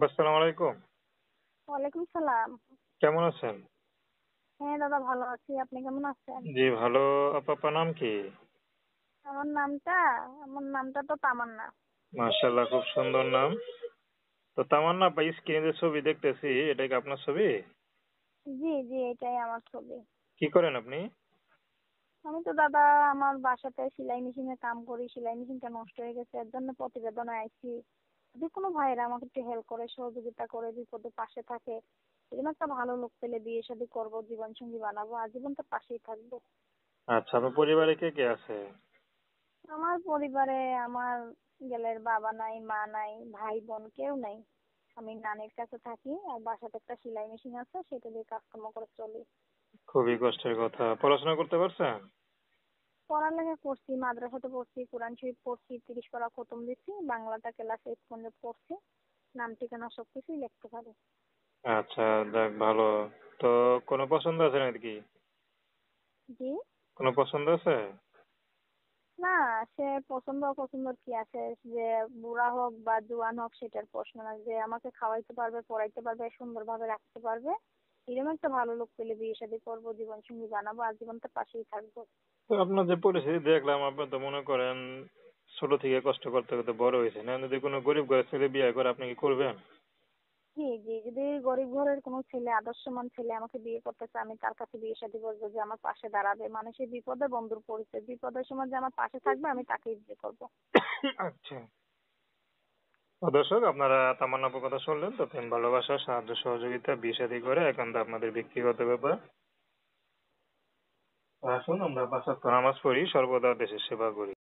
আসসালামু আলাইকুম। ওয়ালাইকুম সালাম। কেমন আছেন? হ্যাঁ দাদা, ভালো আছি। আপনি কেমন আছেন? জি ভালো। আপনার নাম কি? আমার নামটা আমার নামটা তো তামান্না। মাশাআল্লাহ, খুব সুন্দর নাম। তো তামান্না আপা, স্ক্রিনে যে ছবি দেখতেছি, এটা কি আপনার ছবি? জি জি, এটাই আমার ছবি। কি করেন আপনি? আমি তো দাদা আমার বাসাতে সেলাই মেশিনে কাম করি। সেলাই মেশিনটা নষ্ট হয়ে গেছে, এর জন্য প্রতিবেদনে আইছি। যদি কোনো ভাইয়েরা আমাকে একটু হেল্প করে, সহযোগিতা করে, বিপদে পাশে থাকে, এরকম একটা ভালো লোক পেলে বিয়ে শাদী করবো, জীবন সঙ্গী বানাবো, আজীবন তো পাশেই থাকবো। আচ্ছা, আপনার পরিবারে কে কে আছে? আমার পরিবারে আমার গেলের বাবা নাই, মা নাই, ভাই বোন কেউ নাই। আমি নানির কাছে থাকি, আর বাসাতে একটা সেলাই মেশিন আছে, সেটা দিয়ে কাজকর্ম করে চলি। খুবই কষ্টের কথা। পড়াশোনা করতে পারছেন? পড়ালেখা করছি, মাদ্রাসাতে পড়ছি, কোরআন শরীফ পড়ছি, 30 পারা খতম দিচ্ছি, বাংলাটা ক্লাস 8 পর্যন্ত পড়ছি। নাম ঠিকানা সবকিছুই লিখতে পারি। আচ্ছা, যাক ভালো। তো কোনো পছন্দ আছে নাকি? জি। কোনো পছন্দ আছে? না, সে পছন্দ অপছন্দর কি আছে? যে বুড়া হোক বা জোয়ান হোক সেটার প্রশ্ন না, যে আমাকে খাওয়াইতে পারবে, পড়াইতে পারবে, সুন্দরভাবে রাখতে পারবে, এরকম একটা ভালো লোক পেলে বিয়ে শাদী করবো, জীবন সঙ্গী বানাবো, আজীবন তো পাশেই থাকবো। তো আপনার যে পরিস্থিতি দেখলাম, আপনি তো মনে করেন ছোট থেকে কষ্ট করতে করতে বড় হয়েছে না, যদি কোনো গরিব ঘরের ছেলে বিয়ে করে আপনি কি করবেন? জি জি, যদি গরিব ঘরের কোনো ছেলে, আদর্শমান ছেলে আমাকে বিয়ে করতে চায়, আমি তার কাছে বিয়ে শাদী করবো, যে আমার পাশে দাঁড়াবে, মানুষের বিপদে বন্ধুর পরিচয়, বিপদের সময় যে আমার পাশে থাকবে, আমি তাকেই বিয়ে করবো। আচ্ছা। তো দর্শক, আপনারা তামান্না আপুর কথা শুনলেন। তো প্রেম ভালোবাসা সাহায্য সহযোগিতা বিয়ে শাদী করে একান্ত আপনাদের ব্যক্তিগত ব্যাপার। তো আসুন আমরা 5 ওয়াক্ত নামাজ পড়ি, সর্বদা দেশের সেবা করি।